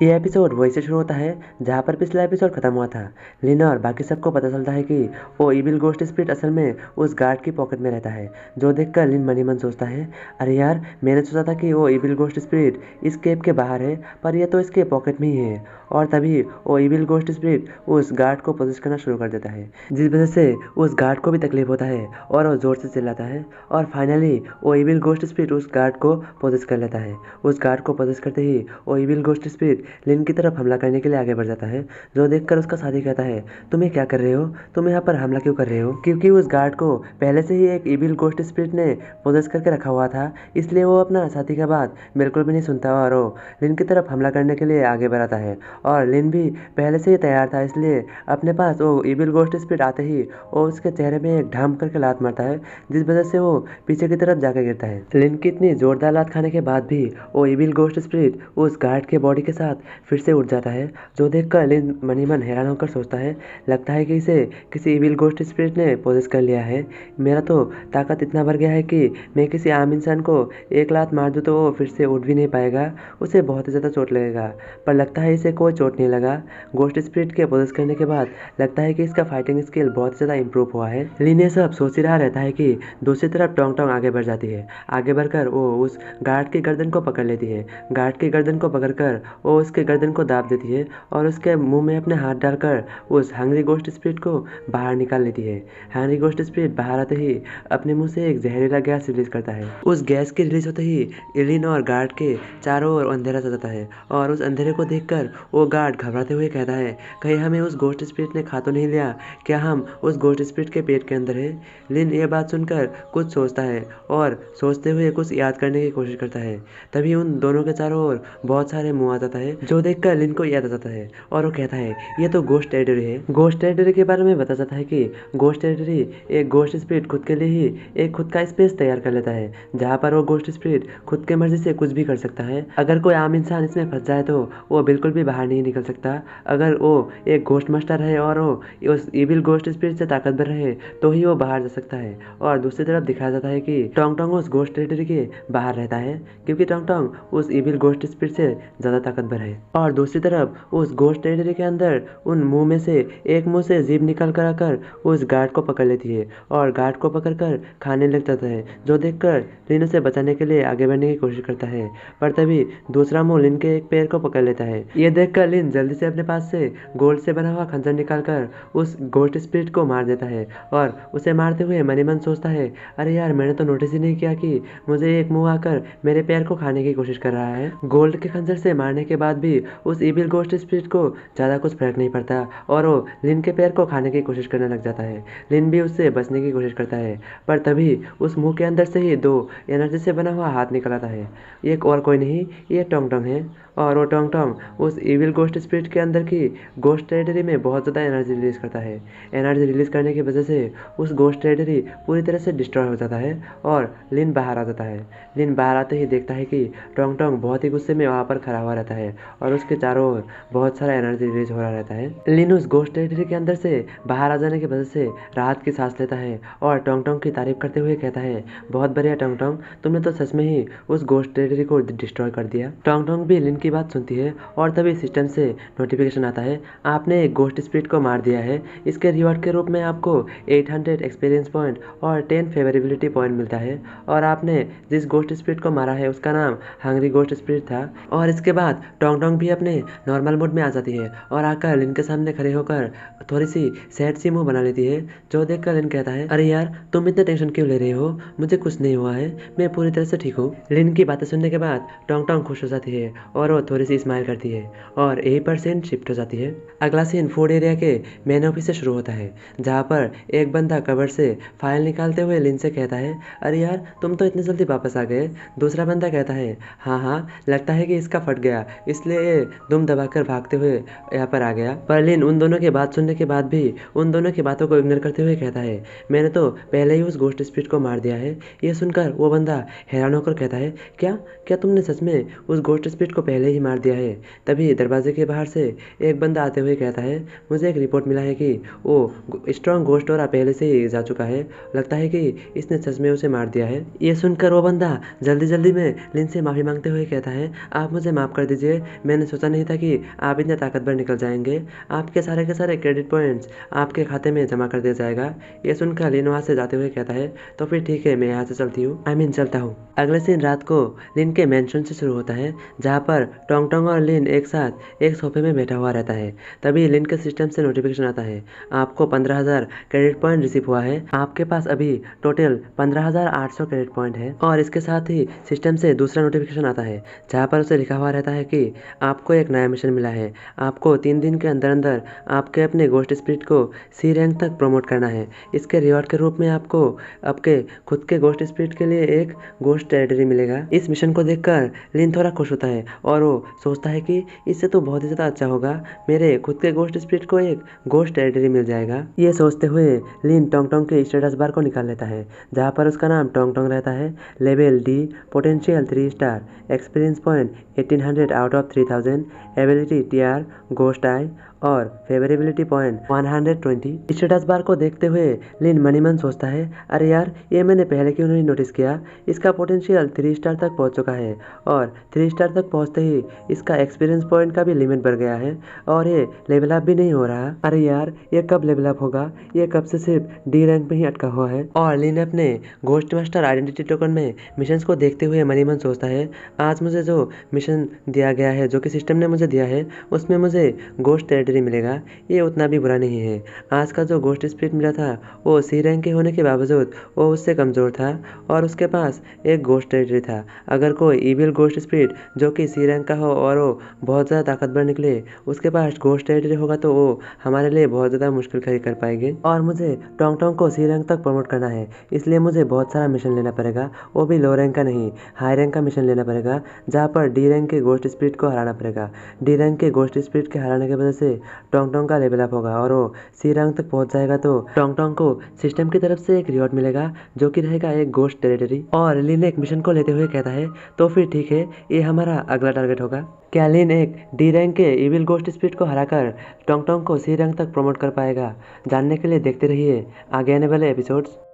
ये एपिसोड वहीं से शुरू होता है जहाँ पर पिछला एपिसोड खत्म हुआ था। लिन और बाकी सबको पता चलता है कि वो इविल गोस्ट स्पिरिट असल में उस गार्ड की पॉकेट में रहता है। जो देखकर लिन मनी मन सोचता है, अरे यार, मैंने सोचा था कि वो इविल गोस्ट स्पिरिट इस केप के बाहर है, पर ये तो इसके पॉकेट में ही है। और तभी वो इविल गोस्ट स्पिरिट उस गार्ड को पोजेस करना शुरू कर देता है, जिस वजह से उस गार्ड को भी तकलीफ होता है और वो जोर से चिल्लाता है। और फाइनली वो इविल गोस्ट स्पिरिट उस गार्ड को पोजेस कर लेता है। उस गार्ड को पोजेस करते ही वो इविल गोस्ट स्पिरिट लिन की तरफ हमला करने के लिए आगे बढ़ जाता है। जो देखकर उसका साथी कहता है, तुम ये क्या कर रहे हो, तुम यहाँ पर हमला क्यों कर रहे हो? क्योंकि उस गार्ड को पहले से ही एक इविल गोस्ट स्पिरिट ने पोजेस करके रखा हुआ था, इसलिए वो अपना साथी का बात बिल्कुल भी नहीं सुनता और वो लिन की तरफ हमला करने के लिए आगे बढ़ाता है। और लिन भी पहले से ही तैयार था, इसलिए अपने पास वो इविल गोस्ट स्पिरिट आते ही वो उसके चेहरे में एक ढाम करके लात मारता है, जिस वजह से वो पीछे की तरफ जाकर गिरता है। लिन की इतनी जोरदार लात खाने के बाद भी वो इविल गोस्ट स्पिरिट उस गार्ड के बॉडी के साथ फिर से उठ जाता है। जो देखकर लिन मनी मन हैरान होकर सोचता है, लगता है कि इसे किसी इविल गोस्ट स्पिरिट ने पोजेस कर लिया है। मेरा तो ताकत इतना बढ़ गया है कि मैं किसी आम इंसान को एक लात मार दूँ तो वो फिर से उठ भी नहीं पाएगा, उसे बहुत ही ज़्यादा चोट लगेगा। पर लगता है इसे कोई चोट नहीं लगा। गोस्ट स्पिरिट के पोजेस करने के बाद लगता है कि इसका फाइटिंग स्किल बहुत ज़्यादा इंप्रूव हुआ है। लिन ये सब सोच ही रहा रहता है कि दूसरी तरफ टोंग टोंग आगे बढ़ जाती है। आगे बढ़कर वो उस गार्ड की गर्दन को पकड़ लेती है। गार्ड की गर्दन को पकड़कर वो उसके गर्दन को दाब देती है और उसके मुंह में अपने हाथ डालकर उस हंग्री गोस्ट स्पिरिट को बाहर निकाल लेती है। हंग्री गोस्ट स्पिरिट बाहर आते ही अपने मुंह से एक जहरीला गैस रिलीज करता है। उस गैस के रिलीज होते ही इलिन और गार्ड के चारों ओर अंधेरा सा जाता है और उस अंधेरे को देखकर वो गार्ड घबराते हुए कहता है, कहीं हमें उस गोस्ट स्पिरिट ने खा तो नहीं लिया? क्या हम उस गोस्ट स्पिरिट के पेट के अंदर है? लिन ये बात सुनकर कुछ सोचता है और सोचते हुए कुछ याद करने की कोशिश करता है। तभी उन दोनों के चारों ओर बहुत सारे मुंह आ जाता है, जो देखकर लिन को याद आ जाता है और वो कहता है, ये तो गोस्ट टेरिटरी है। गोस्ट टेरिटरी के बारे में बता जाता है कि गोस्ट टेरिटरी एक गोस्ट स्पिरिट खुद के लिए ही एक खुद का स्पेस तैयार कर लेता है, जहाँ पर वो गोस्ट स्पिरिट खुद के मर्जी से कुछ भी कर सकता है। अगर कोई आम इंसान इसमें फंस जाए तो वो बिल्कुल भी बाहर नहीं निकल सकता। अगर वो एक घोस्ट मास्टर है और वो उस इविल गोस्ट स्पिरिट से ताकतवर रहे तो ही वो बाहर जा सकता है। और दूसरी तरफ दिखाया जाता है कि टोंग टोंग उस गोस्ट टेरिटरी के बाहर रहता है, क्योंकि टोंग टोंग उस इविल गोस्ट स्पिरिट से ज़्यादा ताकतवर है। और दूसरी तरफ उस गोस्ट टेरिटरी के अंदर उन मुंह में से एक मुंह से जीभ निकल कर आकर उस गार्ड को पकड़ लेती है और गार्ड को पकड़कर खाने लग जाता है। जो देखकर लिन उसे बचाने के लिए आगे बढ़ने की कोशिश करता है, पर तभी दूसरा मुंह लिन के एक पैर को पकड़ लेता है। ये देखकर लिन जल्दी से अपने पास से गोल्ड से बना हुआ खंजर निकालकर उस गोस्ट स्पिरिट को मार देता है और उसे मारते हुए मनी मन सोचता है, अरे यार, मैंने तो नोटिस ही नहीं किया कि मुझे एक मुंह आकर मेरे पैर को खाने की कोशिश कर रहा है। गोल्ड के खंजर से मारने के बाद भी उस इविल गोस्ट स्पिरिट को ज़्यादा कुछ फर्क नहीं पड़ता और वो लिन के पैर को खाने की कोशिश करने लग जाता है। लिन भी उससे बचने की कोशिश करता है, पर तभी उस मुंह के अंदर से ही दो एनर्जी से बना हुआ हाथ निकल आता है। एक और कोई नहीं, ये टोंग टोंग है। और वो टोंग टोंग उस इविल गोस्ट स्पिरिट के अंदर की गोस्ट टेरिटरी में बहुत ज़्यादा एनर्जी रिलीज करता है। एनर्जी रिलीज करने की वजह से उस गोस्ट टेरिटरी पूरी तरह से डिस्ट्रॉय हो जाता है और लिन बाहर आ जाता है। लिन बाहर आते ही देखता है कि टोंग टोंग बहुत ही गुस्से में वहाँ पर खड़ा हुआ रहता है और उसके चारों ओर बहुत सारा एनर्जी रिलीज हो रहा रहता है। लिन उस गोस्ट टेरिटरी के अंदर से बाहर आ जाने की वजह से राहत की सांस लेता है और टोंग टोंग की तारीफ करते हुए कहता है, बहुत बढ़िया टोंग टोंग, तुमने तो सच में ही उस गोस्ट टेरिटरी को डिस्ट्रॉय कर दिया। टोंग टोंग भी लिन की बात सुनती है और तभी सिस्टम से नोटिफिकेशन आता है, आपने एक गोस्ट स्पिरिट को मार दिया है। इसके रिवॉर्ड के रूप में आपको 800 एक्सपीरियंस पॉइंट और 10 फेवरेबिलिटी पॉइंट मिलता है। और आपने जिस गोस्ट स्पिरिट को मारा है उसका नाम हंग्री गोस्ट स्पिरिट था। और इसके बाद टोंग टोंग भी अपने नॉर्मल मोड में आ जाती है और आकर लिन के सामने खड़े होकर थोड़ी सी सैड सी मुंह बना लेती है। जो देखकर लिन कहता है, अरे यार, तुम इतने टेंशन क्यों ले रहे हो? मुझे कुछ नहीं हुआ है, मैं पूरी तरह से ठीक हूँ। लिन की बातें सुनने के बाद टोंग टोंग खुश हो जाती है और वो थोड़ी सी स्माइल करती है और 8% शिफ्ट हो जाती है। अगला सीन फूड एरिया के मेन ऑफिस से शुरू होता है, जहाँ पर एक बंदा कवर से फाइल निकालते हुए लिन से कहता है, अरे यार, तुम तो इतनी जल्दी वापस आ गए। दूसरा बंदा कहता है, हाँ हाँ, लगता है कि इसका फट गया, इसलिए ये दुम दबाकर भागते हुए यहाँ पर आ गया। पर लिन उन दोनों की बात सुनने के बाद भी उन दोनों की बातों को इग्नोर करते हुए कहता है, मैंने तो पहले ही उस गोस्ट स्पिरिट को मार दिया है। ये सुनकर वो बंदा हैरान होकर कहता है, क्या क्या तुमने सच में उस गोस्ट स्पिरिट को पहले ही मार दिया है? तभी दरवाजे के बाहर से एक बंदा आते हुए कहता है, मुझे एक रिपोर्ट मिला है कि वो स्ट्रॉन्ग गोस्ट और पहले से ही जा चुका है, लगता है कि इसने सच में उसे मार दिया है। ये सुनकर वो बंदा जल्दी जल्दी में लिन से माफ़ी मांगते हुए कहता है, आप मुझे माफ़ कर दीजिए, मैंने सोचा नहीं था कि आप इतने ताकतवर निकल जाएंगे। आपके सारे के सारे क्रेडिट पॉइंट्स आपके खाते में जमा कर दिया जाएगा। ये सुनकर लिन वहाँ से जाते हुए कहता है, तो फिर ठीक है, मैं यहाँ से चलती हूँ, चलता हूँ। अगले दिन रात को लिन के मैंशन से शुरू होता है, जहाँ पर टोंग टोंग और लिन एक साथ एक सोफे में बैठा हुआ रहता है। तभी लिन के सिस्टम से नोटिफिकेशन आता है, आपको 15,000 क्रेडिट पॉइंट रिसीव हुआ है। आपके पास अभी टोटल 15,800 क्रेडिट पॉइंट है। और इसके साथ ही सिस्टम से दूसरा नोटिफिकेशन आता है, जहाँ पर उसे लिखा हुआ रहता है कि आपको एक नया मिशन मिला है। आपको 3 दिन के अंदर अंदर आपके अपने गोस्ट स्पिरिट को सी रैंक तक प्रमोट करना है। इसके रिवॉर्ड के रूप में आपको आपके खुद के गोस्ट स्पिरिट के लिए एक गोस्ट टेरिटरी मिलेगा। इस मिशन को देखकर लिन थोड़ा खुश होता है और वो सोचता है कि इससे तो बहुत ही ज़्यादा अच्छा होगा, मेरे खुद के गोस्ट स्पिरिट को एक गोस्ट टेरिटरी मिल जाएगा। ये सोचते हुए लिन टोंग टोंग के स्टेटस बार को निकाल लेता है, जहाँ पर उसका नाम टोंग टोंग रहता है। Level D, potential 3 star, experience point 1800 out of 3000, ability TR ghost आई और फेवरेबिलिटी पॉइंट 120। स्टेटस बार को देखते हुए लिन मनी मन सोचता है, अरे यार, ये मैंने पहले क्यों नहीं नोटिस किया। इसका पोटेंशियल 3 स्टार तक पहुंच चुका है और 3 स्टार तक पहुंचते ही इसका एक्सपीरियंस पॉइंट का भी लिमिट बढ़ गया है और ये लेवल अप भी नहीं हो रहा। अरे यार, ये कब लेवल अप होगा, ये कब से सिर्फ डी रैंक में ही अटका हुआ है। और लिन अपने गोस्ट मास्टर आइडेंटिटी टोकन में मिशन को देखते हुए मनी मन सोचता है, आज मुझे जो मिशन दिया गया है, जो कि सिस्टम ने मुझे दिया है, उसमें मुझे गोस्ट टेरिटरी मिलेगा। ये उतना भी बुरा नहीं है। आज का जो गोस्ट स्पिरिट मिला था वो सी रैंक के होने के बावजूद वो उससे कमज़ोर था और उसके पास एक गोस्ट टेरिटरी था। अगर कोई इविल गोस्ट स्पिरिट जो कि सी रैंक का हो और वो बहुत ज़्यादा ताकतवर निकले, उसके पास गोस्ट टेरिटरी होगा तो वो हमारे लिए बहुत ज़्यादा मुश्किल खड़ी कर पाएंगे। और मुझे टोंग टोंग को सी रैंक तक प्रमोट करना है, इसलिए मुझे बहुत सारा मिशन लेना पड़ेगा। वो भी लो रैंक का नहीं, हाई रैंक का मिशन लेना पड़ेगा, जहाँ पर डी रैंक के गोस्ट स्पिरिट को हराना पड़ेगा। डी रैंक के गोस्ट स्पिरिट के हराने की वजह से टोंग टोंग का लेवल अप होगा और वो सी रैंक तक पहुंच जाएगा तो टोंग टोंग को सिस्टम की तरफ से एक रिवॉर्ड मिलेगा, जो कि रहेगा एक गोस्ट टेरिटरी। और लिन एक मिशन को लेते हुए कहता है, तो फिर ठीक है, ये हमारा अगला टारगेट होगा। क्या लिन एक डी रैंक के इविल गोस्ट स्पिरिट को हराकर टोंग टोंग को सी रैंक तक प्रमोट कर पाएगा? जानने के लिए देखते रहिए आगे आने वाले एपिसोड्स।